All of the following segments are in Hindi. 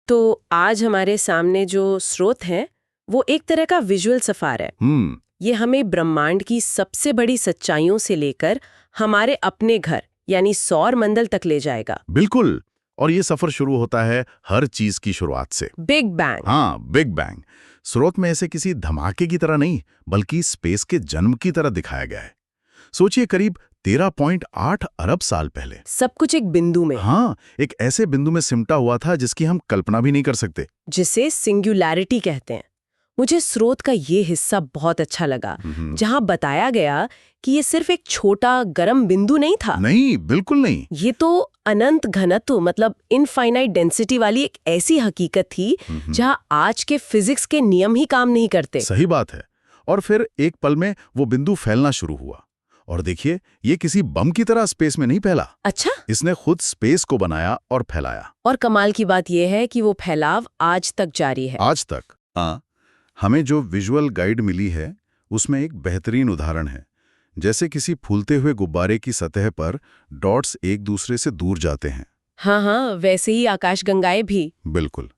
तो आज हमारे सामने जो स्रोत है वो एक तरह का विजुअल सफर है। ये हमें ब्रह्मांड की सबसे बड़ी सच्चाइयों से लेकर हमारे अपने घर यानी सौर मंडल तक ले जाएगा। बिल्कुल। और ये सफर शुरू होता है हर चीज की शुरुआत से, बिग बैंग। हाँ, बिग बैंग। स्रोत में ऐसे किसी धमाके की तरह नहीं, बल्कि स्पेस के जन्म की तरह दिखाया गया है। सोचिए, करीब 13.8 अरब साल पहले सब कुछ एक बिंदु में, हाँ, एक ऐसे बिंदु में सिमटा हुआ था जिसकी हम कल्पना भी नहीं कर सकते। जिसे सिंगुलैरिटी कहते हैं। मुझे स्रोत का ये हिस्सा बहुत अच्छा लगा, जहां बताया गया कि ये सिर्फ एक छोटा गर्म बिंदु नहीं था। नहीं, बिल्कुल नहीं। ये तो अनंत घनत्व मतलब इनफाइनाइट डेंसिटी वाली एक ऐसी हकीकत थी जहां आज के फिजिक्स के नियम ही काम नहीं करते। सही बात है। और फिर एक पल में वो बिंदु फैलना शुरू हुआ। और देखिए, ये किसी बम की तरह स्पेस में नहीं फैला। अच्छा। इसने खुद स्पेस को बनाया और फैलाया। और कमाल की बात यह है कि वो फैलाव आज तक जारी है। आज तक। हाँ, हमें जो विजुअल गाइड मिली है उसमें एक बेहतरीन उदाहरण है। जैसे किसी फूलते हुए गुब्बारे की सतह पर डॉट्स एक दूसरे से दूर जाते हैं। हाँ, वैसे ही आकाशगंगाएं भी। बिल्कुल।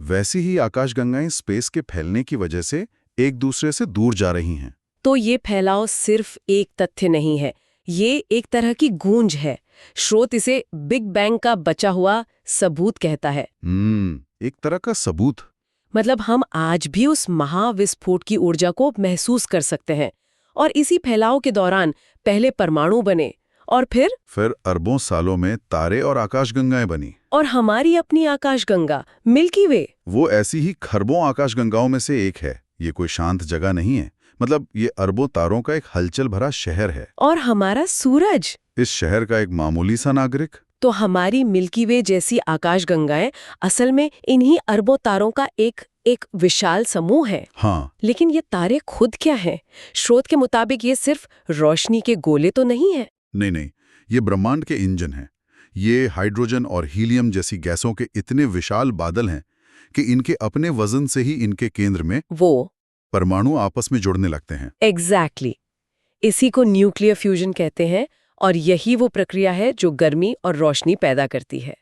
वैसी ही आकाशगंगाएं स्पेस के फैलने की वजह से एक दूसरे से दूर जा रही हैं। तो ये फैलाव सिर्फ एक तथ्य नहीं है, ये एक तरह की गूंज है। स्रोत इसे बिग बैंग का बचा हुआ सबूत कहता है। एक तरह का सबूत। मतलब हम आज भी उस महाविस्फोट की ऊर्जा को महसूस कर सकते हैं। और इसी फैलाव के दौरान पहले परमाणु बने और फिर अरबों सालों में तारे और आकाशगंगाएं बनी। और हमारी अपनी आकाशगंगा मिल्की वे, वो ऐसी ही खरबों आकाशगंगाओं में से एक है। ये कोई शांत जगह नहीं है, मतलब ये अरबों तारों का एक हलचल भरा शहर है। और हमारा सूरज, इस शहर का एक मामूली सा नागरिक। तो हमारी मिल्की वे जैसी आकाशगंगाएं असल में इन्हीं अरबों तारों का एक विशाल समूह है। हाँ। लेकिन ये तारे खुद क्या हैं? स्रोत के मुताबिक ये सिर्फ रोशनी के गोले तो नहीं है। नहीं, ये ब्रह्मांड के इंजन हैं। ये हाइड्रोजन और हीलियम जैसी गैसों के इतने विशाल बादल हैं कि इनके अपने वजन से ही इनके केंद्र में वो परमाणु आपस में जुड़ने लगते हैं। एग्जैक्टली। इसी को न्यूक्लियर फ्यूजन कहते हैं और यही वो प्रक्रिया है जो गर्मी और रोशनी पैदा करती है।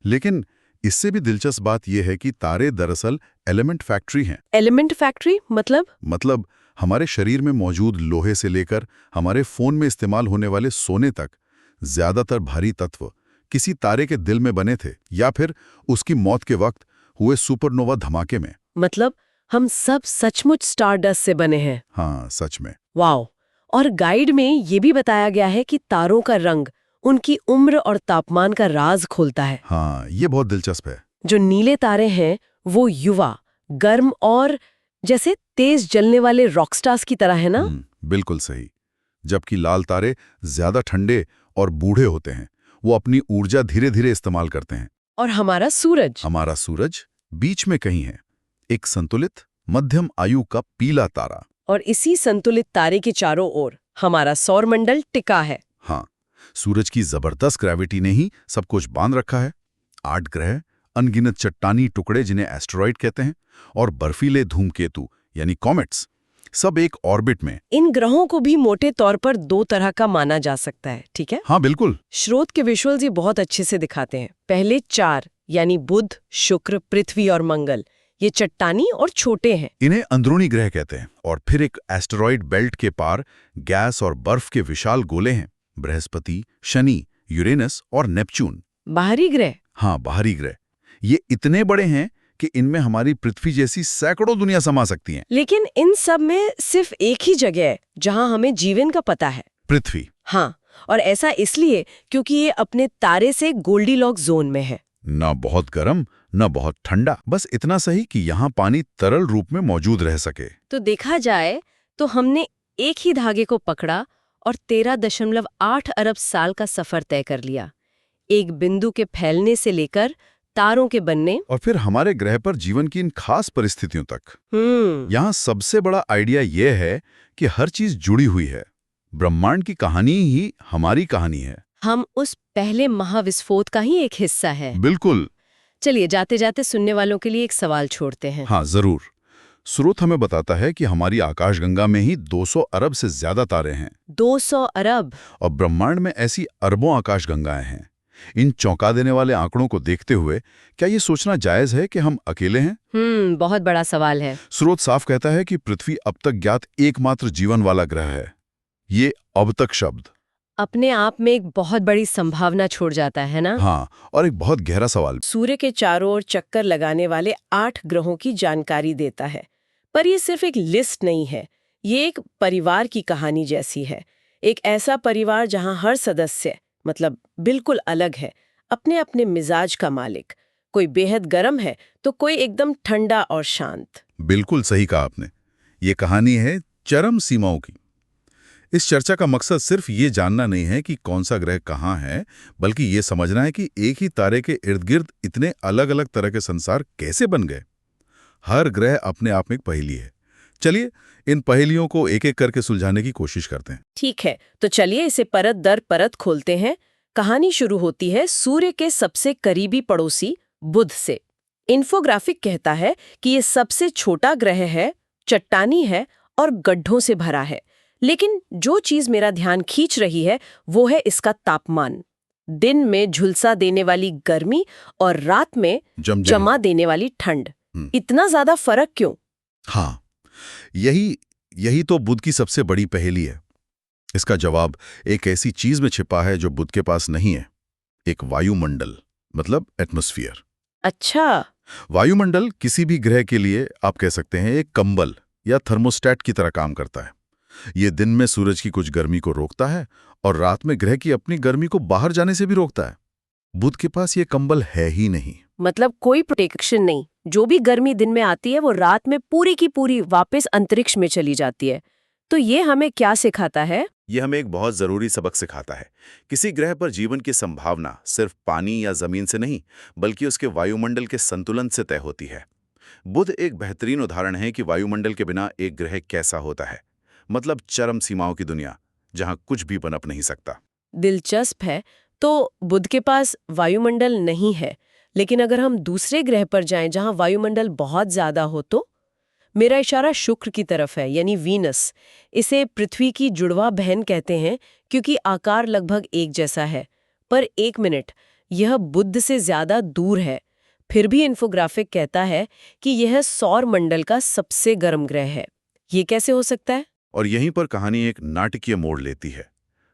लेकिन इससे भी दिलचस्प बात यह है कि तारे दरअसल एलिमेंट फैक्ट्री हैं। एलिमेंट फैक्ट्री मतलब हमारे शरीर में मौजूद लोहे से लेकर हमारे फोन में इस्तेमाल होने वाले सोने तक ज्यादातर भारी तत्व किसी तारे के दिल में बने थे या फिर उसकी मौत के वक्त हुए सुपरनोवा धमाके में। मतलब हम सब सचमुच स्टारडस्ट से बने हैं। हाँ, सच में। वाओ। और गाइड में ये भी बताया गया है कि तारों का रंग उनकी उम्र और तापमान का राज खोलता है। हाँ, ये बहुत दिलचस्प है। जो नीले तारे हैं वो युवा, गर्म और जैसे तेज जलने वाले रॉकस्टार्स की तरह है ना? बिल्कुल सही। जबकि लाल तारे ज्यादा ठंडे और बूढ़े होते हैं, वो अपनी ऊर्जा धीरे धीरे इस्तेमाल करते हैं। और हमारा सूरज बीच में कहीं है, एक संतुलित मध्यम आयु का पीला तारा। और इसी संतुलित तारे के चारों ओर हमारा सौरमंडल टिका है। हाँ, सूरज की जबरदस्त ग्रेविटी ने ही सब कुछ बांध रखा है। 8 ग्रह, अनगिनत चट्टानी टुकड़े जिन्हें एस्टेरॉइड कहते हैं, और बर्फीले धूमकेतु यानी कॉमेट्स, सब एक ऑर्बिट में। इन ग्रहों को भी मोटे तौर पर 2 तरह का माना जा सकता है, ठीक है? हाँ, बिल्कुल। स्रोत के विजुअल्स ये बहुत अच्छे से दिखाते हैं। पहले 4 यानी बुध, शुक्र, पृथ्वी और मंगल, ये चट्टानी और छोटे हैं। इन्हें अंदरूनी ग्रह कहते हैं। और फिर एक एस्टेरॉइड बेल्ट के पार गैस और बर्फ के विशाल गोले हैं, बृहस्पति, शनि, यूरेनस और नेपच्यून। बाहरी ग्रह? हाँ, बाहरी ग्रह। ये इतने बड़े हैं कि इनमें हमारी पृथ्वी जैसी सैकड़ों दुनिया समा सकती हैं। लेकिन इन सब में सिर्फ एक ही जगह है जहां हमें जीवन का पता है, पृथ्वी। हाँ, और ऐसा इसलिए क्योंकि ये अपने तारे से गोल्डीलॉक्स जोन में है। न बहुत गर्म न बहुत ठंडा, बस इतना सही कि यहाँ पानी तरल रूप में मौजूद रह सके। तो देखा जाए तो हमने एक ही धागे को पकड़ा और 13.8 अरब साल का सफर तय कर लिया, एक बिंदु के फैलने से लेकर तारों के बनने और फिर हमारे ग्रह पर जीवन की इन खास परिस्थितियों तक। यहाँ सबसे बड़ा आइडिया यह है कि हर चीज जुड़ी हुई है। ब्रह्मांड की कहानी ही हमारी कहानी है। हम उस पहले महाविस्फोट का ही एक हिस्सा है। बिल्कुल। चलिए जाते जाते सुनने वालों के लिए एक सवाल छोड़ते हैं। हाँ, जरूर। स्रोत हमें बताता है कि हमारी आकाशगंगा में ही 200 अरब से ज्यादा तारे हैं। 200 अरब? और ब्रह्मांड में ऐसी अरबों आकाशगंगाएं हैं। इन चौंका देने वाले आंकड़ों को देखते हुए क्या ये सोचना जायज है कि हम अकेले हैं? बहुत बड़ा सवाल है। स्रोत साफ कहता है कि पृथ्वी अब तक ज्ञात एकमात्र जीवन वाला ग्रह है। ये अब तक शब्द अपने आप में एक बहुत बड़ी संभावना छोड़ जाता है ना? हाँ, और एक बहुत गहरा सवाल। सूर्य के चारों ओर चक्कर लगाने वाले 8 ग्रहों की जानकारी देता है, पर ये सिर्फ एक लिस्ट नहीं है, ये एक परिवार की कहानी जैसी है। एक ऐसा परिवार जहां हर सदस्य मतलब बिल्कुल अलग है, अपने अपने मिजाज का मालिक। कोई बेहद गर्म है तो कोई एकदम ठंडा और शांत। बिल्कुल सही कहा आपने। ये कहानी है चरम सीमाओं की। इस चर्चा का मकसद सिर्फ ये जानना नहीं है कि कौन सा ग्रह कहाँ है, बल्कि ये समझना है कि एक ही तारे के इर्द गिर्द इतने अलग अलग तरह के संसार कैसे बन गए। हर ग्रह अपने आप में एक पहेली है। चलिए इन पहेलियों को एक एक करके सुलझाने की कोशिश करते हैं। ठीक है, तो चलिए इसे परत दर परत खोलते हैं। कहानी शुरू होती है सूर्य के सबसे करीबी पड़ोसी बुध से। इन्फोग्राफिक कहता है कि ये सबसे छोटा ग्रह है, चट्टानी है और गड्ढों से भरा है। लेकिन जो चीज मेरा ध्यान खींच रही है वो है इसका तापमान। दिन में झुलसा देने वाली गर्मी और रात में जमा देने वाली ठंड। इतना ज्यादा फर्क क्यों? हाँ, यही तो बुध की सबसे बड़ी पहेली है। इसका जवाब एक ऐसी चीज में छिपा है जो बुध के पास नहीं है। एक वायुमंडल, मतलब एटमॉस्फेयर। अच्छा। वायुमंडल किसी भी ग्रह के लिए आप कह सकते हैं एक कंबल या थर्मोस्टेट की तरह काम करता है। ये दिन में सूरज की कुछ गर्मी को रोकता है और रात में ग्रह की अपनी गर्मी को बाहर जाने से भी रोकता है। बुध के पास ये कंबल है ही नहीं। मतलब कोई प्रोटेक्शन नहीं। जो भी गर्मी दिन में आती है वो रात में पूरी की पूरी वापस अंतरिक्ष में चली जाती है। तो ये हमें क्या सिखाता है? ये हमें एक बहुत जरूरी सबक सिखाता है। किसी ग्रह पर जीवन की संभावना सिर्फ पानी या जमीन से नहीं, बल्कि उसके वायुमंडल के संतुलन से तय होती है। बुध एक बेहतरीन उदाहरण है कि वायुमंडल के बिना एक ग्रह कैसा होता है। मतलब चरम सीमाओं की दुनिया, जहां कुछ भी पनप नहीं सकता। दिलचस्प है। तो बुध के पास वायुमंडल नहीं है, लेकिन अगर हम दूसरे ग्रह पर जाएं जहां वायुमंडल बहुत ज्यादा हो तो? मेरा इशारा शुक्र की तरफ है, यानी वीनस। इसे पृथ्वी की जुड़वा बहन कहते हैं क्योंकि आकार लगभग एक जैसा है। पर एक मिनट, यह बुध से ज्यादा दूर है। फिर भी इन्फोग्राफिक कहता है कि यह सौर मंडल का सबसे गर्म ग्रह है। ये कैसे हो सकता है? और यहीं पर कहानी एक नाटकीय मोड़ लेती है।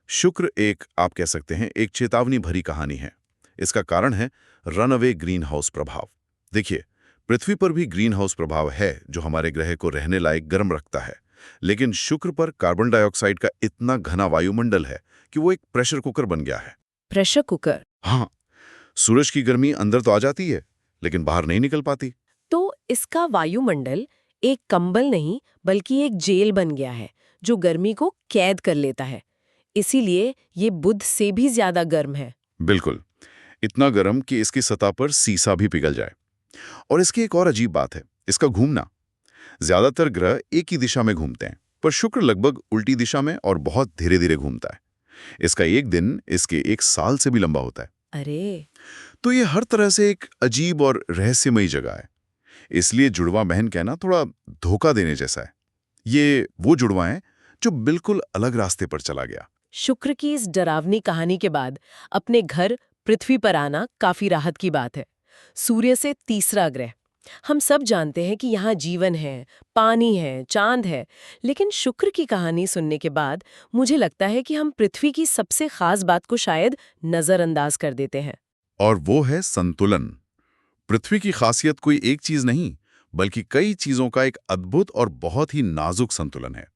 शुक्र एक, आप कह सकते हैं, एक चेतावनी भरी कहानी है। इसका कारण है रनअवे ग्रीन हाउस प्रभाव। देखिए, पृथ्वी पर भी ग्रीन हाउस प्रभाव है जो हमारे ग्रह को रहने लायक गर्म रखता है, लेकिन शुक्र पर कार्बन डाइऑक्साइड का इतना घना वायुमंडल है कि वो एक प्रेशर कुकर बन गया है। Pressure cooker? हाँ, सूरज की गर्मी अंदर तो आ जाती है, लेकिन बाहर नहीं निकल पाती। तो इसका वायुमंडल एक कंबल नहीं बल्कि एक जेल बन गया है जो गर्मी को कैद कर लेता है। इसीलिए ये बुध से भी ज्यादा गर्म है। बिल्कुल, इतना गर्म कि इसकी सतह पर सीसा भी पिघल जाए। और इसकी एक और अजीब बात है, इसका घूमना। ज्यादातर ग्रह एक ही दिशा में घूमते हैं, पर शुक्र लगभग उल्टी दिशा में और बहुत धीरे धीरे घूमता है। इसका एक दिन इसके एक साल से भी लंबा होता है। अरे! तो ये हर तरह से एक अजीब और रहस्यमयी जगह है। इसलिए जुड़वा बहन कहना थोड़ा धोखा देने जैसा है। ये वो जुड़वा है जो बिल्कुल अलग रास्ते पर चला गया। शुक्र की इस डरावनी कहानी के बाद अपने घर पृथ्वी पर आना काफी राहत की बात है। सूर्य से तीसरा ग्रह। हम सब जानते हैं कि यहाँ जीवन है, पानी है, चांद है, लेकिन शुक्र की कहानी सुनने के बाद मुझे लगता है कि हम पृथ्वी की सबसे खास बात को शायद नजरअंदाज कर देते हैं। और वो है संतुलन। पृथ्वी की खासियत कोई एक चीज नहीं, बल्कि कई चीजों का एक अद्भुत और बहुत ही नाजुक संतुलन है।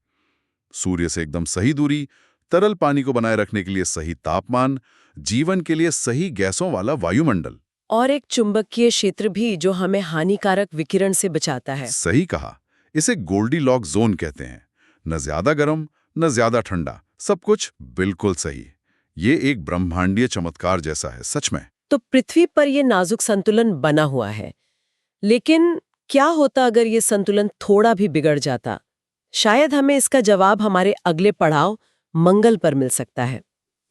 सूर्य से एकदम सही दूरी, तरल पानी को बनाए रखने के लिए सही तापमान, जीवन के लिए सही गैसों वाला वायुमंडल, और एक चुंबकीय क्षेत्र भी जो हमें हानिकारक विकिरण से बचाता है। सही कहा। इसे गोल्डीलॉक जोन कहते हैं। न ज्यादा गर्म, न ज्यादा ठंडा, सब कुछ बिल्कुल सही। ये एक ब्रह्मांडीय चमत्कार जैसा है, सच में। तो पृथ्वी पर यह नाजुक संतुलन बना हुआ है, लेकिन क्या होता अगर ये संतुलन थोड़ा भी बिगड़ जाता? शायद हमें इसका जवाब हमारे अगले पड़ाव मंगल पर मिल सकता है।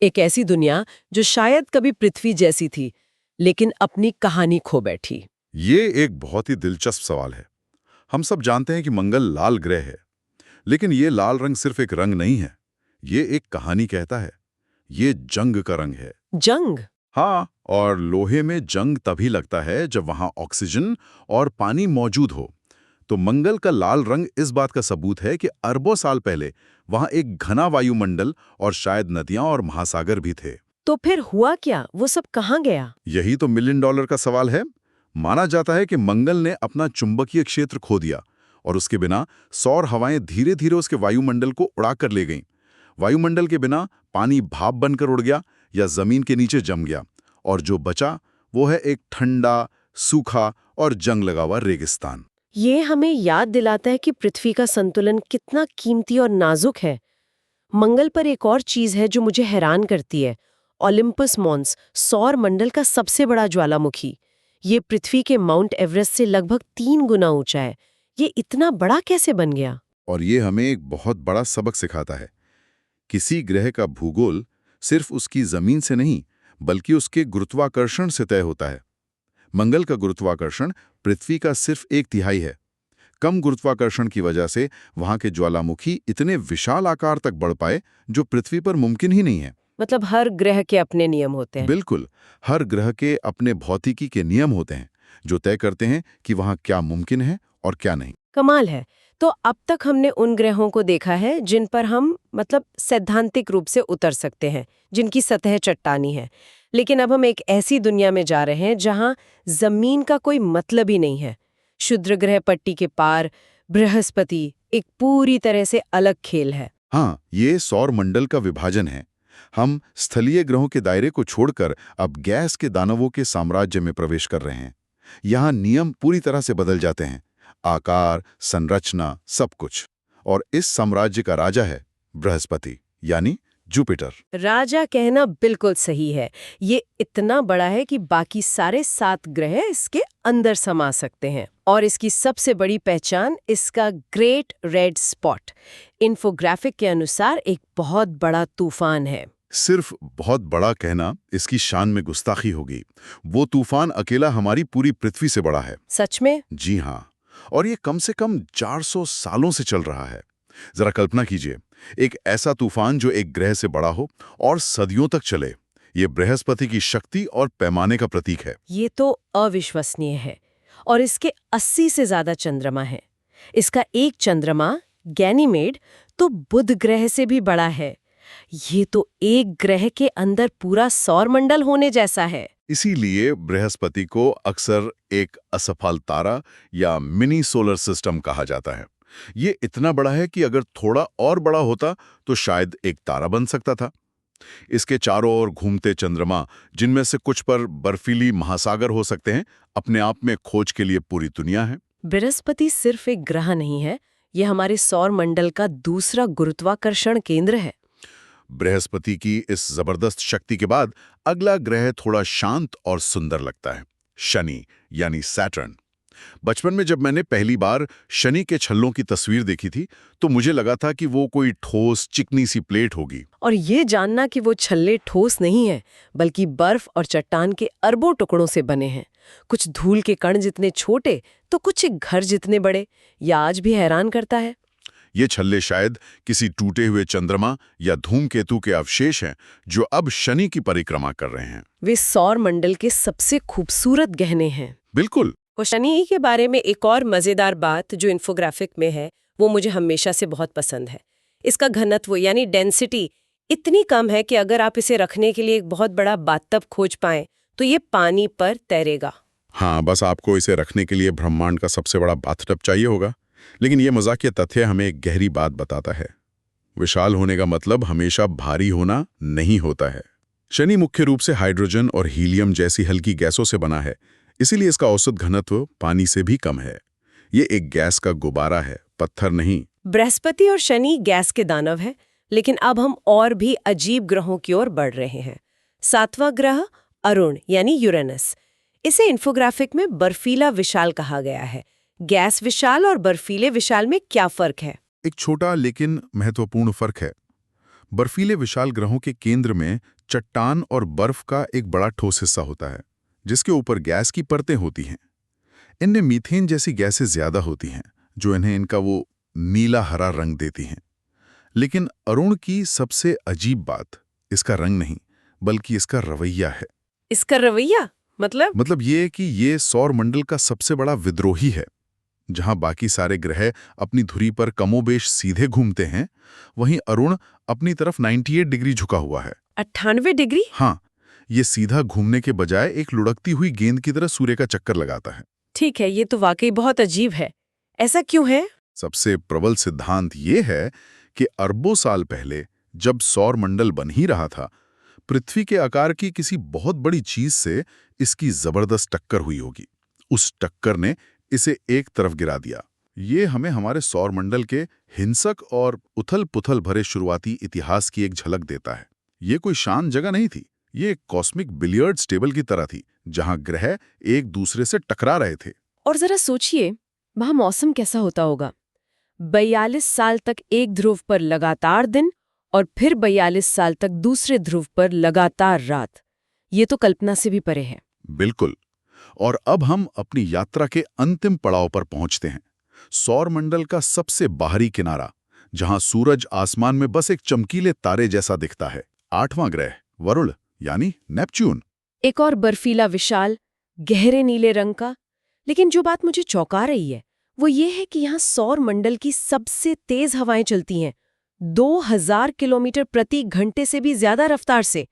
एक ऐसी दुनिया जो शायद कभी पृथ्वी जैसी थी, लेकिन अपनी कहानी खो बैठी। ये एक बहुत ही दिलचस्प सवाल है। हम सब जानते हैं कि मंगल लाल ग्रह है, लेकिन ये लाल रंग सिर्फ एक रंग नहीं है, ये एक कहानी कहता है। ये जंग का रंग है। जंग? हाँ, और लोहे में जंग तभी लगता है जब वहां ऑक्सीजन और पानी मौजूद हो। तो मंगल का लाल रंग इस बात का सबूत है कि अरबों साल पहले वहां एक घना वायुमंडल और शायद नदियां और महासागर भी थे। तो फिर हुआ क्या? वो सब कहाँ गया? यही तो $1 मिलियन का सवाल है। माना जाता है कि मंगल ने अपना चुंबकीय क्षेत्र खो दिया और उसके बिना सौर हवाएं धीरे धीरे उसके वायुमंडल को उड़ा कर ले गईं। वायुमंडल के बिना पानी भाप बनकर उड़ गया या जमीन के नीचे जम गया, और जो बचा वो है एक ठंडा, सूखा और जंग लगा हुआ रेगिस्तान। ये हमें याद दिलाता है कि पृथ्वी का संतुलन कितना कीमती और नाजुक है। मंगल पर एक और चीज है जो मुझे हैरान करती है। ओलिम्पस मॉन्स, सौर मंडल का सबसे बड़ा ज्वालामुखी। ये पृथ्वी के माउंट एवरेस्ट से लगभग 3 गुना ऊंचा है। ये इतना बड़ा कैसे बन गया? और ये हमें एक बहुत बड़ा सबक सिखाता है। किसी ग्रह का भूगोल सिर्फ उसकी जमीन से नहीं, बल्कि उसके गुरुत्वाकर्षण से तय होता है। मंगल का गुरुत्वाकर्षण पृथ्वी का सिर्फ 1/3 है। कम गुरुत्वाकर्षण की वजह से वहां के ज्वालामुखी इतने विशाल आकार तक बढ़ पाए जो पृथ्वी पर मुमकिन ही नहीं है। मतलब हर ग्रह के अपने नियम होते हैं। बिल्कुल, हर ग्रह के अपने भौतिकी के नियम होते हैं जो तय करते हैं कि वहां क्या मुमकिन है और क्या नहीं। कमाल है। तो अब तक हमने उन ग्रहों को देखा है जिन पर हम सैद्धांतिक रूप से उतर सकते हैं, जिनकी सतह चट्टानी है। लेकिन अब हम एक ऐसी दुनिया में जा रहे हैं जहां जमीन का कोई मतलब ही नहीं है। क्षुद्र ग्रह पट्टी के पार बृहस्पति एक पूरी तरह से अलग खेल है। हाँ, ये सौर मंडल का विभाजन है। हम स्थलीय ग्रहों के दायरे को छोड़कर अब गैस के दानवों के साम्राज्य में प्रवेश कर रहे हैं। यहाँ नियम पूरी तरह से बदल जाते हैं, आकार, संरचना, सब कुछ। और इस साम्राज्य का राजा है बृहस्पति, यानी जुपिटर। राजा कहना बिल्कुल सही है। ये इतना बड़ा है कि बाकी सारे 7 ग्रह इसके अंदर समा सकते हैं। और इसकी सबसे बड़ी पहचान इसका ग्रेट रेड स्पॉट। इन्फोग्राफिक के अनुसार एक बहुत बड़ा तूफान है। सिर्फ बहुत बड़ा कहना इसकी शान में गुस्ताखी होगी। वो तूफान अकेला हमारी पूरी पृथ्वी से बड़ा है। सच में? जी हाँ, और ये कम से कम 400 सालों से चल रहा है। जरा कल्पना कीजिए, एक ऐसा तूफान जो एक ग्रह से बड़ा हो और सदियों तक चले। ये बृहस्पति की शक्ति और पैमाने का प्रतीक है। ये तो अविश्वसनीय है। और इसके 80 से ज्यादा चंद्रमा हैं। इसका एक चंद्रमा गैनीमेड तो बुध ग्रह से भी बड़ा है। ये तो एक ग्रह के अंदर पूरा सौरमंडल होने जैसा है। इसीलिए बृहस्पति को अक्सर एक असफल तारा या मिनी सोलर सिस्टम कहा जाता है। ये इतना बड़ा है कि अगर थोड़ा और बड़ा होता तो शायद एक तारा बन सकता था। इसके चारों ओर घूमते चंद्रमा, जिनमें से कुछ पर बर्फीली महासागर हो सकते हैं, अपने आप में खोज के लिए पूरी दुनिया है। बृहस्पति सिर्फ एक ग्रह नहीं है, ये हमारे सौर मंडल का दूसरा गुरुत्वाकर्षण केंद्र है। बृहस्पति की इस जबरदस्त शक्ति के बाद अगला ग्रह थोड़ा शांत और सुंदर लगता है, शनि यानी सैटर्न। बचपन में जब मैंने पहली बार शनि के छल्लों की तस्वीर देखी थी तो मुझे लगा था कि वो कोई ठोस चिकनी सी प्लेट होगी। और ये जानना कि वो छल्ले ठोस नहीं है, बल्कि बर्फ और चट्टान के अरबों टुकड़ों से बने हैं, कुछ धूल के कण जितने छोटे तो कुछ एक घर जितने बड़े, यह आज भी हैरान करता है। ये छल्ले शायद किसी टूटे हुए चंद्रमा या धूमकेतु के अवशेष हैं जो अब शनि की परिक्रमा कर रहे हैं। वे सौर मंडल के सबसे खूबसूरत गहने हैं। बिल्कुल। और शनि के बारे में एक और मजेदार बात जो इन्फोग्राफिक में है, वो मुझे हमेशा से बहुत पसंद है। इसका घनत्व यानी डेंसिटी इतनी कम है कि अगर आप इसे रखने के लिए एक बहुत बड़ा बाथटब खोज पाएं तो ये पानी पर तैरेगा। हाँ, बस आपको इसे रखने के लिए ब्रह्मांड का सबसे बड़ा बाथटब चाहिए होगा। लेकिन ये मजाकिया तथ्य हमें एक गहरी बात बताता है। विशाल होने का मतलब हमेशा भारी होना नहीं होता है। शनि मुख्य रूप से हाइड्रोजन और हीलियम जैसी हल्की गैसों से बना है, इसीलिए इसका औसत घनत्व पानी से भी कम है। ये एक गैस का गुब्बारा है, पत्थर नहीं। बृहस्पति और शनि गैस के दानव है, लेकिन अब हम और भी अजीब ग्रहों की ओर बढ़ रहे हैं। 7वां ग्रह अरुण यानी यूरेनस। इसे इन्फोग्राफिक में बर्फीला विशाल कहा गया है। गैस विशाल और बर्फीले विशाल में क्या फर्क है? एक छोटा लेकिन महत्वपूर्ण फर्क है। बर्फीले विशाल ग्रहों के केंद्र में चट्टान और बर्फ का एक बड़ा ठोस हिस्सा होता है, जिसके ऊपर गैस की परतें होती हैं। इनमें मीथेन जैसी गैसें ज्यादा होती हैं, जो इन्हें इनका वो नीला हरा रंग देती हैं। लेकिन अरुण की सबसे अजीब बात इसका रंग नहीं, बल्कि इसका रवैया है। इसका रवैया मतलब ये कि ये सौर मंडल का सबसे बड़ा विद्रोही है। जहां बाकी सारे ग्रह अपनी धुरी पर कमोबेश सीधे घूमते हैं, वहीं अरुण अपनी तरफ 98 डिग्री झुका हुआ है। 98 डिग्री? हाँ, ये सीधा घूमने के बजाय एक लुढ़कती हुई गेंद की तरह सूर्य का चक्कर लगाता है। ठीक है, ये तो वाकई बहुत अजीब है। ऐसा क्यों है? सबसे प्रबल सिद्धांत ये है कि अरबों साल पहले जब सौर मंडल बन ही रहा था, पृथ्वी के आकार की किसी बहुत बड़ी चीज से इसकी जबरदस्त टक्कर हुई होगी। उस टक्कर ने इसे एक तरफ गिरा दिया। ये हमें हमारे सौर मंडल के हिंसक और उथल-पुथल भरे शुरुआती इतिहास की एक झलक देता है। ये कोई शांत जगह नहीं थी, ये एक कॉस्मिक बिलियर्ड्स टेबल की तरह थी, जहां ग्रह एक दूसरे से टकरा रहे थे। और जरा सोचिए, वहां मौसम कैसा होता होगा। 42 साल तक एक ध्रुव पर लगातार दिन और फिर 42 साल तक दूसरे ध्रुव पर लगातार रात। ये तो कल्पना से भी परे है। बिल्कुल। और अब हम अपनी यात्रा के अंतिम पड़ाव पर पहुंचते हैं। सौर मंडल का सबसे बाहरी किनारा, जहां सूरज आसमान में बस एक चमकीले तारे जैसा दिखता है। 8वां ग्रह वरुण यानी नेपच्यून। एक और बर्फीला विशाल गहरे नीले रंग का। लेकिन जो बात मुझे चौंका रही है वो ये है कि यहाँ सौर मंडल की सबसे तेज हवाएं चलती हैं, 2000 किलोमीटर प्रति घंटे से भी ज्यादा रफ्तार से।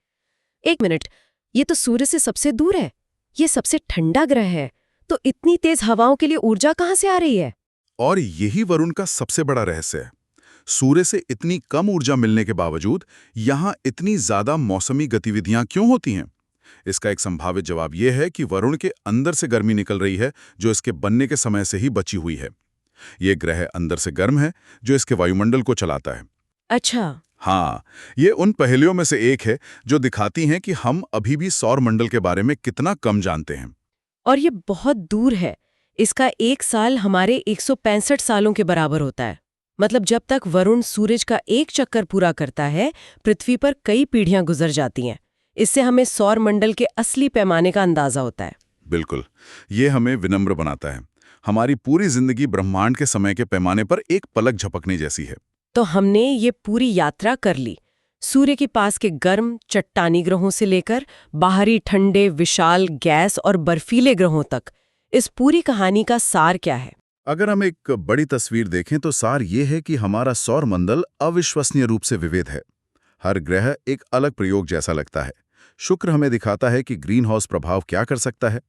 एक मिनट, ये तो सूर्य से सबसे दूर है, ये सबसे ठंडा ग्रह है, तो इतनी तेज हवाओं के लिए ऊर्जा कहाँ से आ रही है? और यही वरुण का सबसे बड़ा रहस्य है। सूर्य से इतनी कम ऊर्जा मिलने के बावजूद यहाँ इतनी ज्यादा मौसमी गतिविधियां क्यों होती हैं? इसका एक संभावित जवाब यह है कि वरुण के अंदर से गर्मी निकल रही है, जो इसके बनने के समय से ही बची हुई है। ये ग्रह अंदर से गर्म है, जो इसके वायुमंडल को चलाता है। अच्छा। हाँ, ये उन पहेलियों में से एक है जो दिखाती हैं कि हम अभी भी सौर मंडल के बारे में कितना कम जानते हैं। और ये बहुत दूर है। इसका एक साल हमारे 165 सालों के बराबर होता है। मतलब जब तक वरुण सूरज का एक चक्कर पूरा करता है, पृथ्वी पर कई पीढ़ियां गुजर जाती हैं। इससे हमें सौर मंडल के असली पैमाने का अंदाजा होता है। बिल्कुल, ये हमें विनम्र बनाता है। हमारी पूरी जिंदगी ब्रह्मांड के समय के पैमाने पर एक पलक झपकने जैसी है। तो हमने ये पूरी यात्रा कर ली, सूर्य के पास के गर्म चट्टानी ग्रहों से लेकर बाहरी ठंडे विशाल गैस और बर्फीले ग्रहों तक। इस पूरी कहानी का सार क्या है? अगर हम एक बड़ी तस्वीर देखें तो सार ये है कि हमारा सौर मंडल अविश्वसनीय रूप से विविध है। हर ग्रह एक अलग प्रयोग जैसा लगता है। शुक्र हमें दिखाता है कि ग्रीन हाउस प्रभाव क्या कर सकता है।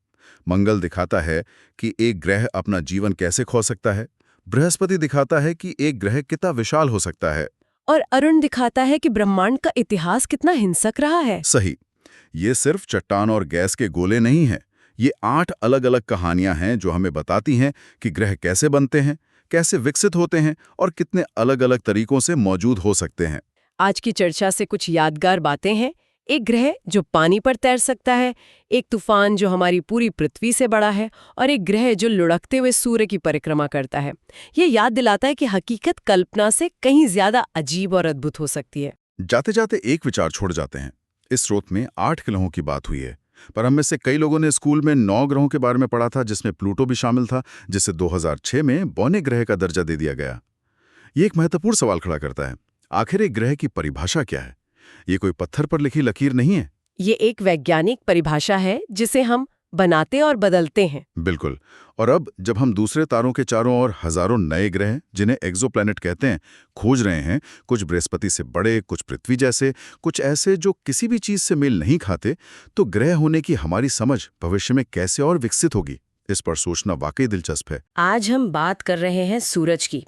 मंगल दिखाता है कि एक ग्रह अपना जीवन कैसे खो सकता है। बृहस्पति दिखाता है कि एक ग्रह कितना विशाल हो सकता है। और अरुण दिखाता है कि ब्रह्मांड का इतिहास कितना हिंसक रहा है। सही। ये सिर्फ चट्टान और गैस के गोले नहीं हैं। ये 8 अलग अलग कहानियां हैं जो हमें बताती हैं कि ग्रह कैसे बनते हैं, कैसे विकसित होते हैं और कितने अलग अलग तरीकों से मौजूद हो सकते हैं। आज की चर्चा से कुछ यादगार बातें हैं। एक ग्रह जो पानी पर तैर सकता है, एक तूफान जो हमारी पूरी पृथ्वी से बड़ा है, और एक ग्रह जो लुढ़कते हुए सूर्य की परिक्रमा करता है। ये याद दिलाता है कि हकीकत कल्पना से कहीं ज्यादा अजीब और अद्भुत हो सकती है। जाते जाते एक विचार छोड़ जाते हैं। इस स्रोत में 8 ग्रहों की बात हुई है, पर हम में से कई लोगों ने स्कूल में 9 ग्रहों के बारे में पढ़ा था, जिसमें प्लूटो भी शामिल था, जिसे 2006 में बौने ग्रह का दर्जा दे दिया गया। ये एक महत्वपूर्ण सवाल खड़ा करता है। आखिर एक ग्रह की परिभाषा क्या है? ये कोई पत्थर पर लिखी लकीर नहीं है। ये एक वैज्ञानिक परिभाषा है जिसे हम बनाते और बदलते हैं। बिल्कुल। और अब जब हम दूसरे तारों के चारों ओर हजारों नए ग्रह, जिन्हें एक्सोप्लैनेट कहते हैं, खोज रहे हैं, कुछ बृहस्पति से बड़े, कुछ पृथ्वी जैसे, कुछ ऐसे जो किसी भी चीज से मेल नहीं खाते, तो ग्रह होने की हमारी समझ भविष्य में कैसे और विकसित होगी, इस पर सोचना वाकई दिलचस्प है। आज हम बात कर रहे हैं सूरज की।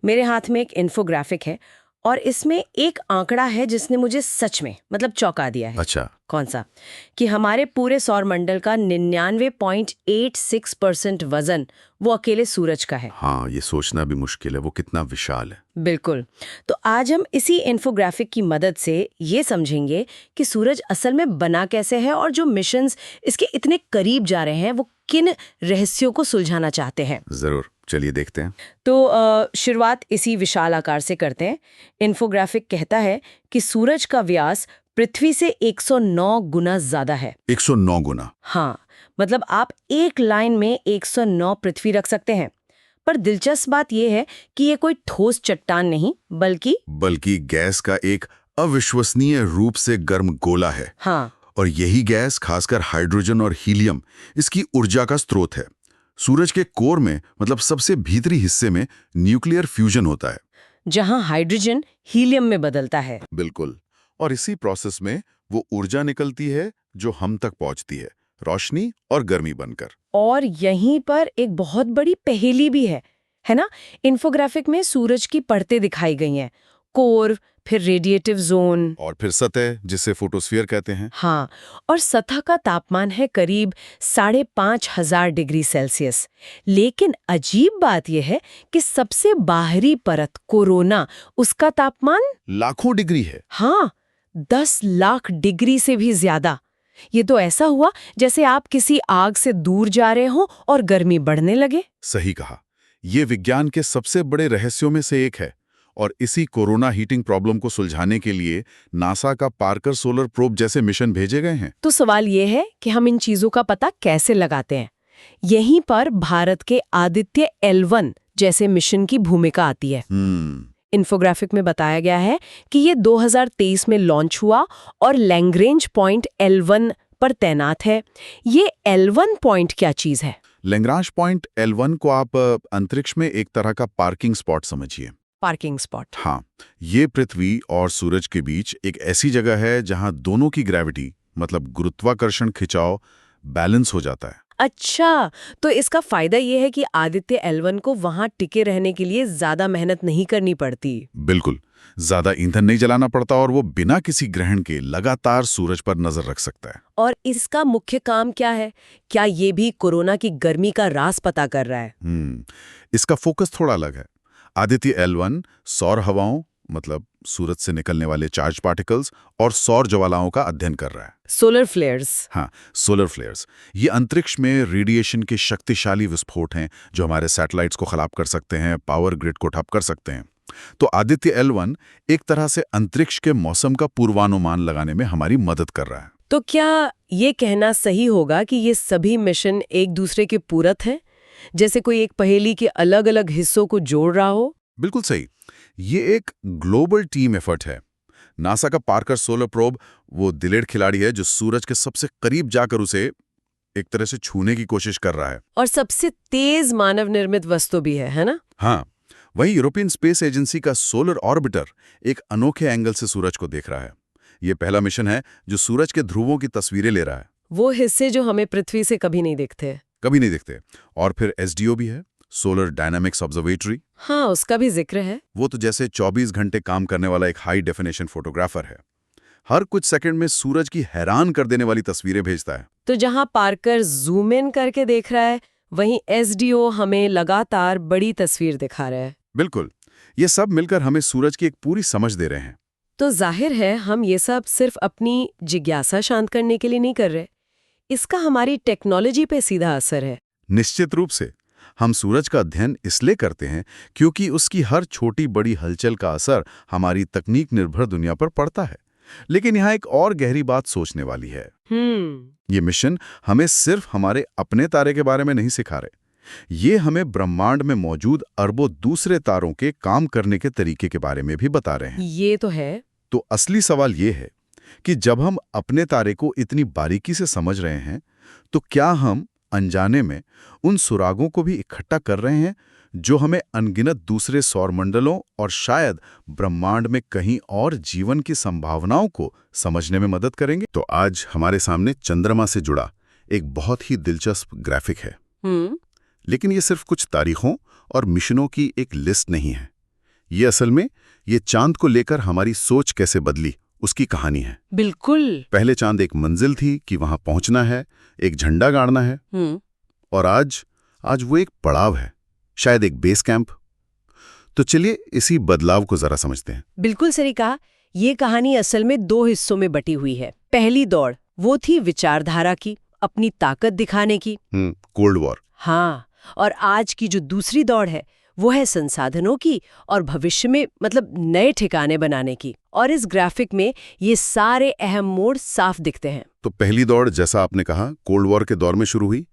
मेरे हाथ में एक इन्फोग्राफिक है और इसमें एक आंकड़ा है जिसने मुझे सच में चौंका दिया है। अच्छा। कौन सा? कि हमारे पूरे सौर मंडल का 99.86% वजन वो अकेले सूरज का है। हाँ, ये सोचना भी मुश्किल है, वो कितना विशाल है। बिल्कुल। तो आज हम इसी इन्फोग्राफिक की मदद से ये समझेंगे कि सूरज असल में बना कैसे है और जो मिशंस इसके इतने करीब जा रहे हैं वो किन रहस्यों को सुलझाना चाहते हैं। जरूर, चलिए देखते हैं। तो शुरुआत इसी विशाल आकार से करते हैं। इन्फोग्राफिक कहता है कि सूरज का व्यास पृथ्वी से 109 गुना ज्यादा है। 109 गुना? हाँ, मतलब आप एक लाइन में 109 पृथ्वी रख सकते हैं। पर दिलचस्प बात यह है कि ये कोई ठोस चट्टान नहीं, बल्कि गैस का एक अविश्वसनीय रूप से गर्म गोला है। हाँ। और यही गैस, खासकर हाइड्रोजन और हीलियम, इसकी ऊर्जा का स्रोत है। सूरज के कोर में, मतलब सबसे भीतरी हिस्से में, न्यूक्लियर फ्यूजन होता है, जहां हाइड्रोजन हीलियम में बदलता है। बिल्कुल। और इसी प्रोसेस में वो ऊर्जा निकलती है जो हम तक पहुंचती है, रोशनी और गर्मी बनकर। और यहीं पर एक बहुत बड़ी पहेली भी है ना? इन्फोग्राफिक में सूरज की परतें दिखाई गई हैं, कोर, फिर रेडिएटिव जोन, और फिर सतह, जिसे फोटोस्फीयर कहते हैं। हाँ, और सतह का तापमान है करीब 5,500 डिग्री सेल्सियस। लेकिन अजीब बात यह है कि सबसे बाहरी परत, कोरोना, उसका तापमान लाखों डिग्री है। हाँ, 10 लाख डिग्री से भी ज्यादा। ये तो ऐसा हुआ जैसे आप किसी आग से दूर जा रहे हो और गर्मी बढ़ने लगे। सही कहा। ये विज्ञान के सबसे बड़े रहस्यों में से एक है। और इसी कोरोना हीटिंग प्रॉब्लम को सुलझाने के लिए नासा का पार्कर सोलर प्रोब जैसे मिशन भेजे गए हैं। तो सवाल ये है कि हम इन चीजों का पता कैसे लगाते हैं? यहीं पर भारत के आदित्य L1 जैसे मिशन की भूमिका आती है। इन्फोग्राफिक में बताया गया है कि ये 2023 में लॉन्च हुआ और लैग्रेंज पॉइंट L1 पर तैनात है। ये L1 पॉइंट क्या चीज है? लैग्रांज पॉइंट L1 को आप अंतरिक्ष में एक तरह का पार्किंग स्पॉट समझिए। Parking spot. हाँ, ये पृथ्वी और सूरज के बीच एक ऐसी जगह है जहां दोनों की ग्रेविटी, मतलब गुरुत्वाकर्षण खिंचाव, बैलेंस हो जाता है। अच्छा, तो इसका फायदा ये है कि आदित्य L1 को वहां टिके रहने के लिए ज्यादा मेहनत नहीं करनी पड़ती। बिल्कुल, ज्यादा ईंधन नहीं जलाना पड़ता और वो बिना किसी ग्रहण के लगातार सूरज पर नजर रख सकता है। और इसका मुख्य काम क्या है? क्या ये भी कोरोना की गर्मी का राज पता कर रहा है? इसका फोकस थोड़ा अलग है। आदित्य L1 सौर हवाओं, मतलब सूरज से निकलने वाले चार्ज पार्टिकल्स और सौर ज्वालाओं का अध्ययन कर रहा है। Solar flares. हाँ, सोलर फ्लेयर्स। ये अंतरिक्ष में रेडिएशन के शक्तिशाली विस्फोट हैं जो हमारे सैटेलाइट्स को खराब कर सकते हैं, पावर ग्रिड को ठप कर सकते हैं। तो आदित्य L1 एक तरह से अंतरिक्ष के मौसम का पूर्वानुमान लगाने में हमारी मदद कर रहा है। तो क्या ये कहना सही होगा कि ये सभी मिशन एक दूसरे के पूरक हैं, जैसे कोई एक पहेली के अलग अलग हिस्सों को जोड़ रहा हो? बिल्कुल सही। ये एक ग्लोबल टीम एफर्ट है। नासा का पार्कर सोलर प्रोब वो दिलेर खिलाड़ी है जो सूरज के सबसे करीब जाकर उसे एक तरह से छूने की कोशिश कर रहा है। और सबसे तेज मानव निर्मित वस्तु भी है ना? हाँ, वही यूरोपियन स्पेस एजेंसी का सोलर ऑर्बिटर एक अनोखे एंगल से सूरज को देख रहा है। ये पहला मिशन है जो सूरज के ध्रुवों की तस्वीरें ले रहा है, वो हिस्से जो हमें पृथ्वी से कभी नहीं दिखते। और फिर SDO भी है, सोलर डायनामिक्स ऑब्जर्वेटरी। हाँ, उसका भी जिक्र है। वो तो जैसे 24 घंटे काम करने वाला एक हाई डेफिनेशन फोटोग्राफर है। हर कुछ सेकंड में सूरज की हैरान कर देने वाली तस्वीरें भेजता है। तो जहां पार्कर जूम इन करके देख रहा है, वहीं SDO हमें लगातार बड़ी तस्वीर दिखा रहा है। बिल्कुल, ये सब मिलकर हमें सूरज की एक पूरी समझ दे रहे हैं। तो जाहिर है हम ये सब सिर्फ अपनी जिज्ञासा शांत करने के लिए नहीं कर रहे, इसका हमारी टेक्नोलॉजी पे सीधा असर है। निश्चित रूप से। हम सूरज का अध्ययन इसलिए करते हैं क्योंकि उसकी हर छोटी बड़ी हलचल का असर हमारी तकनीक निर्भर दुनिया पर पड़ता है। लेकिन यहाँ एक और गहरी बात सोचने वाली है। ये मिशन हमें सिर्फ हमारे अपने तारे के बारे में नहीं सिखा रहे, ये हमें ब्रह्मांड में मौजूद अरबों दूसरे तारों के काम करने के तरीके के बारे में भी बता रहे हैं। ये तो है। तो असली सवाल ये है कि जब हम अपने तारे को इतनी बारीकी से समझ रहे हैं, तो क्या हम अनजाने में उन सुरागों को भी इकट्ठा कर रहे हैं जो हमें अनगिनत दूसरे सौरमंडलों और शायद ब्रह्मांड में कहीं और जीवन की संभावनाओं को समझने में मदद करेंगे? तो आज हमारे सामने चंद्रमा से जुड़ा एक बहुत ही दिलचस्प ग्राफिक है। लेकिन ये सिर्फ कुछ तारीखों और मिशनों की एक लिस्ट नहीं है। ये असल में ये चांद को लेकर हमारी सोच कैसे बदली, उसकी कहानी है। बिल्कुल। पहले चांद एक मंजिल थी कि वहां पहुंचना है, एक झंडा गाड़ना है। और आज वो एक पड़ाव है, शायद एक बेस कैंप। तो चलिए इसी बदलाव को जरा समझते हैं। बिल्कुल सही कहा। ये कहानी असल में 2 हिस्सों में बटी हुई है। पहली दौड़ वो थी विचारधारा की, अपनी ताकत दिखाने की, कोल्ड वॉर। हाँ, और आज की जो दूसरी दौड़ है वो है संसाधनों की और भविष्य में मतलब नए ठिकाने बनाने की। और इस ग्राफिक में ये सारे अहम मोड़ साफ दिखते हैं। तो पहली दौड़, जैसा आपने कहा, कोल्ड वॉर के दौर में शुरू हुई।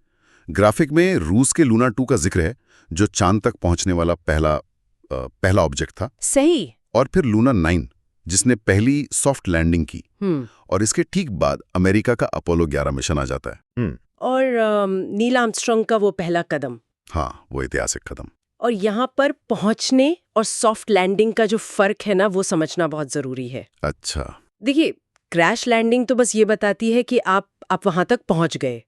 ग्राफिक में रूस के लूना 2 का जिक्र है, जो चांद तक पहुंचने वाला पहला ऑब्जेक्ट था। सही। और फिर लूना 9, जिसने पहली सॉफ्ट लैंडिंग की। और इसके ठीक बाद अमेरिका का अपोलो 11 मिशन आ जाता है। और नील आर्मस्ट्रांग का वो पहला कदम। हाँ, वो ऐतिहासिक कदम। और यहाँ पर पहुंचने और सॉफ्ट लैंडिंग का जो फर्क है ना, वो समझना बहुत जरूरी है। अच्छा। देखिए, क्रैश लैंडिंग तो बस ये बताती है कि आप वहां तक पहुंच गए,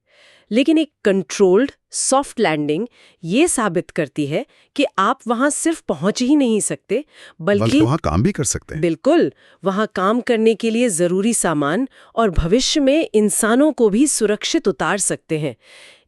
लेकिन एक कंट्रोल्ड सॉफ्ट लैंडिंग ये साबित करती है कि आप वहां सिर्फ पहुंच ही नहीं सकते, बल्कि वहां काम भी कर सकते हैं। बिल्कुल, वहां काम करने के लिए जरूरी सामान और भविष्य में इंसानों को भी सुरक्षित उतार सकते हैं।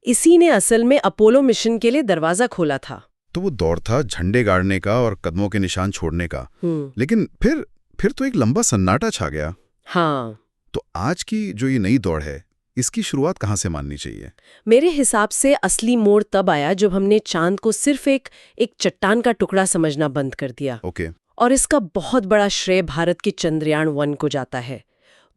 इसी ने असल में अपोलो मिशन के लिए दरवाजा खोला था। तो वो दौर था झंडे गाड़ने का और कदमों के निशान छोड़ने का। लेकिन फिर तो एक लंबा सन्नाटा छा गया। हाँ। तो आज की जो ये नई दौड़ है, इसकी शुरुआत कहाँ से माननी चाहिए? मेरे हिसाब से असली मोड़ तब आया जब हमने चांद को सिर्फ एक चट्टान का टुकड़ा समझना बंद कर दिया। ओके। और इसका बहुत बड़ा श्रेय भारत के चंद्रयान 1 को जाता है।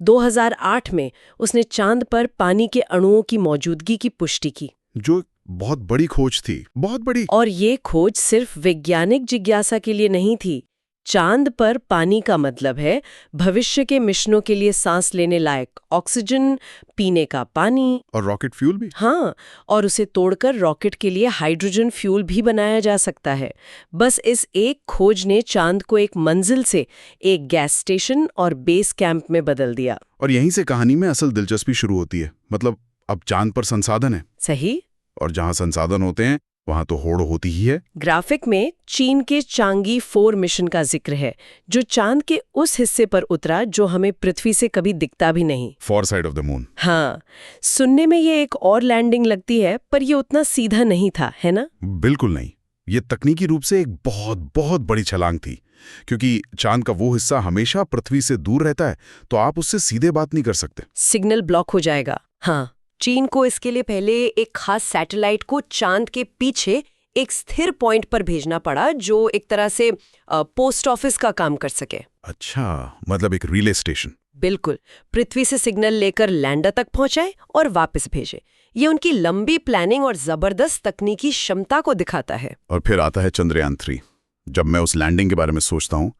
2008 में उसने चांद पर पानी के अणुओं की मौजूदगी की पुष्टि की, जो बहुत बड़ी खोज थी, बहुत बड़ी। और ये खोज सिर्फ वैज्ञानिक जिज्ञासा के लिए नहीं थी। चांद पर पानी का मतलब है भविष्य के मिशनों के लिए सांस लेने लायक ऑक्सीजन, पीने का पानी और रॉकेट फ्यूल भी। हाँ, और उसे तोड़कर रॉकेट के लिए हाइड्रोजन फ्यूल भी बनाया जा सकता है। बस इस एक खोज ने चांद को एक मंजिल से एक गैस स्टेशन और बेस कैंप में बदल दिया। और यहीं से कहानी में असल दिलचस्पी शुरू होती है। मतलब अब चांद पर संसाधन है। सही। और जहां संसाधन होते हैं वहां तो होड़ होती ही है। ग्राफिक में चीन के चांगी 4 मिशन का जिक्र है, जो चांद के उस हिस्से पर उतरा जो हमें पृथ्वी से कभी दिखता भी नहीं। For side of the moon. हाँ, सुनने में ये एक और लैंडिंग लगती है, पर ये उतना सीधा नहीं था, है ना? बिल्कुल नहीं। ये तकनीकी रूप से एक बहुत बहुत बड़ी छलांग थी, क्योंकि चांद का वो हिस्सा हमेशा पृथ्वी से दूर रहता है, तो आप उससे सीधे बात नहीं कर सकते। सिग्नल ब्लॉक हो जाएगा। हाँ, चीन को इसके लिए पहले एक खास सैटेलाइट को चांद के पीछे एक स्थिर पॉइंट पर भेजना पड़ा, जो एक तरह से पोस्ट ऑफिस का काम कर सके। अच्छा, मतलब एक रिले स्टेशन। बिल्कुल, पृथ्वी से सिग्नल लेकर लैंडर तक पहुंचाए और वापस भेजे। ये उनकी लंबी प्लानिंग और जबरदस्त तकनीकी क्षमता को दिखाता है। और फिर आता है चंद्रयान 3। जब मैं उस लैंडिंग के बारे में सोचता हूँ,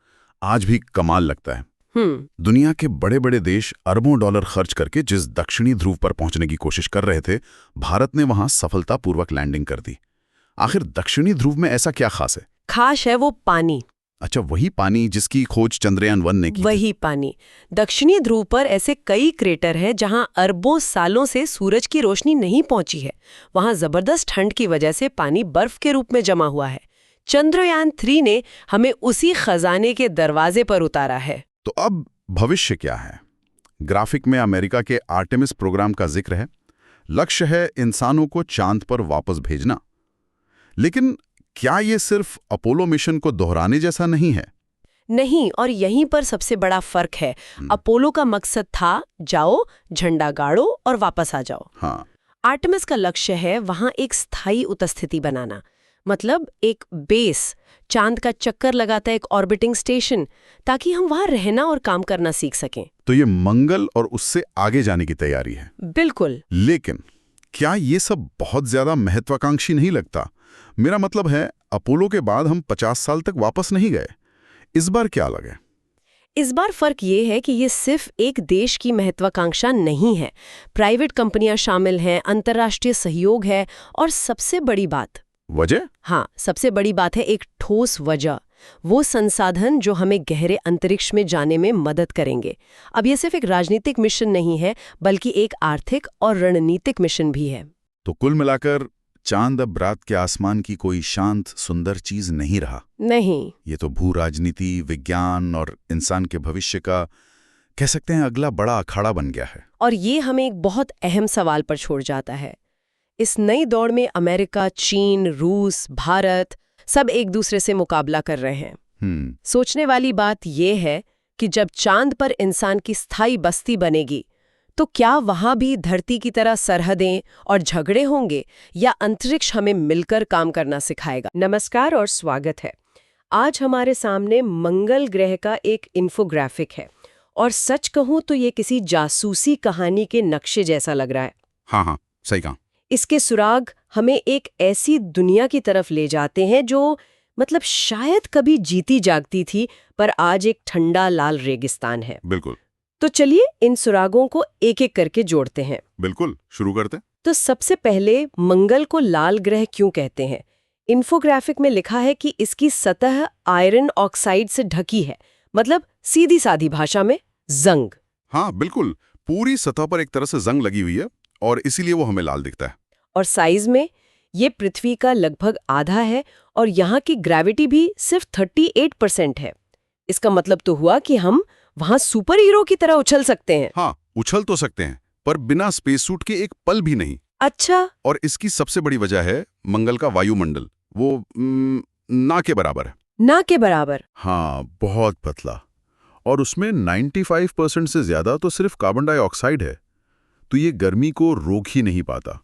आज भी कमाल लगता है। दुनिया के बड़े बड़े देश अरबों डॉलर खर्च करके जिस दक्षिणी ध्रुव पर पहुंचने की कोशिश कर रहे थे, भारत ने वहां सफलतापूर्वक लैंडिंग कर दी। आखिर दक्षिणी ध्रुव में ऐसा क्या खास है? खास है वो पानी। अच्छा, वही पानी जिसकी खोज चंद्रयान 1 ने की। वही पानी। दक्षिणी ध्रुव पर ऐसे कई क्रेटर हैं जहां अरबों सालों से सूरज की रोशनी नहीं पहुंची है। वहां जबरदस्त ठंड की वजह से पानी बर्फ के रूप में जमा हुआ है। चंद्रयान 3 ने हमें उसी खजाने के दरवाजे पर उतारा है। तो अब भविष्य क्या है? ग्राफिक में अमेरिका के आर्टेमिस प्रोग्राम का जिक्र है। लक्ष्य है इंसानों को चांद पर वापस भेजना। लेकिन क्या ये सिर्फ अपोलो मिशन को दोहराने जैसा नहीं है? नहीं, और यहीं पर सबसे बड़ा फर्क है। अपोलो का मकसद था जाओ, झंडा गाड़ो और वापस आ जाओ। हाँ। आर्टेमिस का लक्ष्य है वहां एक स्थायी उपस्थिति बनाना, मतलब एक बेस, चांद का चक्कर लगाता एक ऑर्बिटिंग स्टेशन, ताकि हम वहां रहना और काम करना सीख सकें। तो ये मंगल और उससे आगे जाने की तैयारी है। बिल्कुल। लेकिन क्या ये सब बहुत ज्यादा महत्वाकांक्षी नहीं लगता? मेरा मतलब है, अपोलो के बाद हम 50 साल तक वापस नहीं गए। इस बार क्या अलग है? इस बार फर्क ये है कि ये सिर्फ एक देश की महत्वाकांक्षा नहीं है। प्राइवेट कंपनियां शामिल हैं, अंतर्राष्ट्रीय सहयोग है, और सबसे बड़ी बात वजह? हाँ, सबसे बड़ी बात है एक ठोस वजह। वो संसाधन जो हमें गहरे अंतरिक्ष में जाने में मदद करेंगे। अब ये सिर्फ एक राजनीतिक मिशन नहीं है, बल्कि एक आर्थिक और रणनीतिक मिशन भी है। तो कुल मिलाकर चांद अब रात के आसमान की कोई शांत सुंदर चीज नहीं रहा। नहीं, ये तो भू राजनीति, विज्ञान और इंसान के भविष्य का, कह सकते हैं, अगला बड़ा अखाड़ा बन गया है। और ये हमें एक बहुत अहम सवाल पर छोड़ जाता है। इस नई दौड़ में अमेरिका, चीन, रूस, भारत सब एक दूसरे से मुकाबला कर रहे हैं। सोचने वाली बात यह है कि जब चांद पर इंसान की स्थायी बस्ती बनेगी, तो क्या वहां भी धरती की तरह सरहदें और झगड़े होंगे, या अंतरिक्ष हमें मिलकर काम करना सिखाएगा? नमस्कार और स्वागत है। आज हमारे सामने मंगल ग्रह का एक इन्फोग्राफिक है, और सच कहूं तो ये किसी जासूसी कहानी के नक्शे जैसा लग रहा है। हाँ, सही कहा। इसके सुराग हमें एक ऐसी दुनिया की तरफ ले जाते हैं जो मतलब शायद कभी जीती जागती थी, पर आज एक ठंडा लाल रेगिस्तान है। बिल्कुल। तो चलिए इन सुरागों को एक एक करके जोड़ते हैं। बिल्कुल, शुरू करते हैं। तो सबसे पहले मंगल को लाल ग्रह क्यों कहते हैं? इन्फोग्राफिक में लिखा है कि इसकी सतह आयरन ऑक्साइड से ढकी है, मतलब सीधी सादी भाषा में जंग। हाँ बिल्कुल, पूरी सतह पर एक तरह से जंग लगी हुई है और इसीलिए वो हमें लाल दिखता है। और साइज में ये पृथ्वी का लगभग आधा है और यहाँ की ग्रेविटी भी सिर्फ 38% है। इसका मतलब तो हुआ कि हम वहाँ सुपर हीरो की तरह उछल सकते हैं। हाँ, उछल तो सकते हैं, पर बिना स्पेस सूट के एक पल भी नहीं। अच्छा। और इसकी सबसे बड़ी वजह है मंगल का वायुमंडल। वो ना के बराबर है। ना के बराबर? हाँ, बहुत पतला। और उसमें 95% से ज्यादा तो सिर्फ कार्बन डाइऑक्साइड है, तो ये गर्मी को रोक ही नहीं पाता।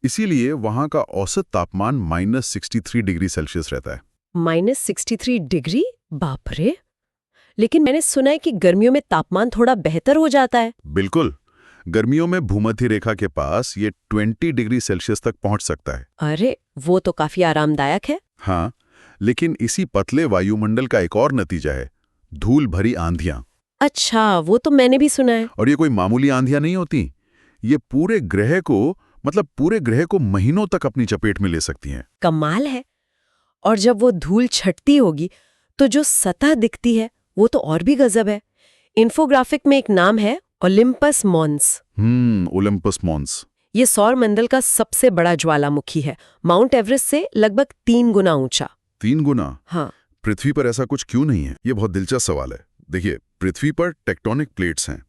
इसीलिए वहां का औसत तापमान -63 डिग्री सेल्सियस रहता है। -63 डिग्री? बाप रे! लेकिन मैंने सुना है कि गर्मियों में तापमान थोड़ा बेहतर हो जाता है। बिल्कुल, गर्मियों में भूमध्य रेखा के पास ये 20 डिग्री सेल्सियस तक पहुंच सकता है। अरे, वो तो काफी आरामदायक है। हाँ, लेकिन इसी पतले वायुमंडल का एक और नतीजा है, धूल भरी आंधियां। अच्छा, वो तो मैंने भी सुना है। और ये कोई मामूली आंधियां नहीं होती, ये पूरे ग्रह को महीनों तक अपनी चपेट में ले सकती हैं। कमाल है। और जब वो धूल छटती होगी तो जो सतह दिखती है वो तो और भी गजब है। इन्फोग्राफिक में एक नाम है ओलिम्पस मॉन्स। Olympus Mons. ये सौर मंडल का सबसे बड़ा ज्वालामुखी है, माउंट एवरेस्ट से लगभग 3 गुना ऊंचा। 3 गुना? हाँ। पृथ्वी पर ऐसा कुछ क्यों नहीं है? ये बहुत दिलचस्प सवाल है। देखिए, पृथ्वी पर टेक्टोनिक प्लेट्स हैं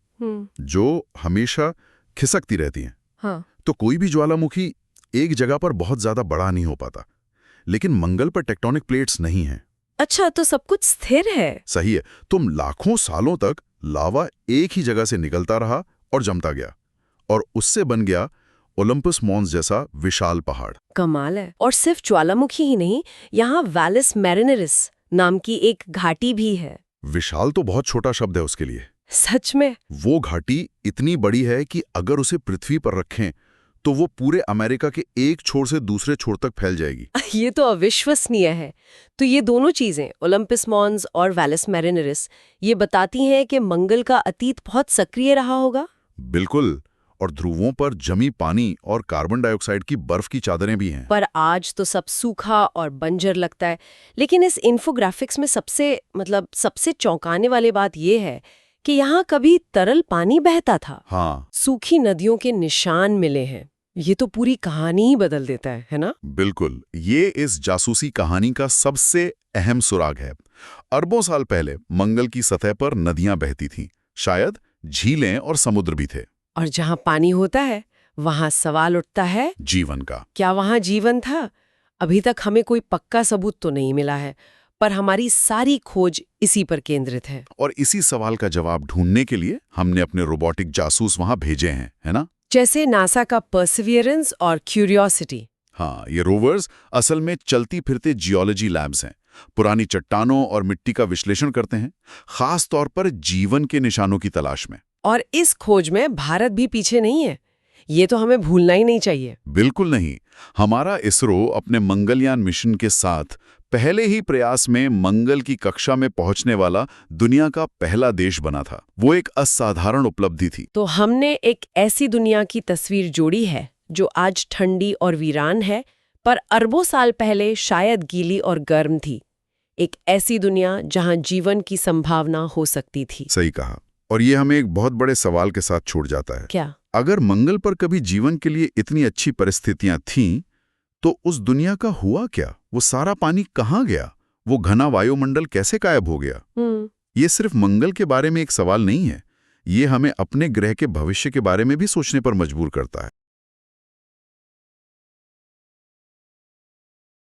जो हमेशा खिसकती रहती हैं। हाँ। तो कोई भी ज्वालामुखी एक जगह पर बहुत ज्यादा बड़ा नहीं हो पाता, लेकिन मंगल पर टेक्टोनिक प्लेट्स नहीं हैं। अच्छा, तो सब कुछ स्थिर है। सही है। तुम लाखों सालों तक लावा एक ही जगह से निकलता रहा और जमता गया, और उससे बन गया ओलंपस मॉन्स जैसा विशाल पहाड़। कमाल है। और सिर्फ ज्वालामुखी ही नहीं, यहाँ वैलिस मैरिनेरिस नाम की एक घाटी भी है। विशाल तो बहुत छोटा शब्द है उसके लिए। सच में? वो घाटी इतनी बड़ी है कि अगर उसे पृथ्वी पर रखें तो वो पूरे अमेरिका के एक छोर से दूसरे छोर तक फैल जाएगी। ये तो अविश्वसनीय है। तो ये दोनों चीजें, ओलंपस मॉन्स और वैलिस मैरिनेरिस, ये बताती हैं कि मंगल का अतीत बहुत सक्रिय रहा होगा। बिल्कुल। और ध्रुवों पर जमी पानी और कार्बन डाइऑक्साइड की बर्फ की चादरें भी हैं। पर आज तो सब सूखा और बंजर लगता है। लेकिन इस इन्फोग्राफिक्स में सबसे चौंकाने वाली बात ये है कि यहाँ कभी तरल पानी बहता था। हाँ, सूखी नदियों के निशान मिले हैं। ये तो पूरी कहानी ही बदल देता है ना? बिल्कुल। ये इस जासूसी कहानी का सबसे अहम सुराग है। अरबों साल पहले मंगल की सतह पर नदियां बहती थीं, शायद झीलें और समुद्र भी थे। और जहाँ पानी होता है वहाँ सवाल उठता है जीवन का। क्या वहाँ जीवन था? अभी तक हमें कोई पक्का सबूत तो नहीं मिला है, पर हमारी सारी खोज इसी पर केंद्रित है। और इसी सवाल का जवाब ढूंढने के लिए हमने अपने रोबोटिक जासूस वहां भेजे हैं, है ना? जैसे नासा का परसिवियरेंस और क्यूरियोसिटी। हाँ, ये रोवर्स असल में चलती फिरते जियोलॉजी लैब्स हैं। पुरानी चट्टानों और मिट्टी का विश्लेषण करते हैं, खास तौर पर जीवन के निशानों की तलाश में। और इस खोज में भारत भी पीछे नहीं है। ये तो हमें भूलना ही नहीं चाहिए। बिल्कुल नहीं। हमारा इसरो अपने मंगलयान मिशन के साथ पहले ही प्रयास में मंगल की कक्षा में पहुंचने वाला दुनिया का पहला देश बना था। वो एक असाधारण उपलब्धि थी। तो हमने एक ऐसी दुनिया की तस्वीर जोड़ी है जो आज ठंडी और वीरान है, पर अरबों साल पहले शायद गीली और गर्म थी। एक ऐसी दुनिया जहां जीवन की संभावना हो सकती थी। सही कहा। और ये हमें एक बहुत बड़े सवाल के साथ छोड़ जाता है। क्या? अगर मंगल पर कभी जीवन के लिए इतनी अच्छी परिस्थितियां थीं, तो उस दुनिया का हुआ क्या? वो सारा पानी कहाँ गया? वो घना वायुमंडल कैसे गायब हो गया? ये सिर्फ मंगल के बारे में एक सवाल नहीं है, ये हमें अपने ग्रह के भविष्य के बारे में भी सोचने पर मजबूर करता है।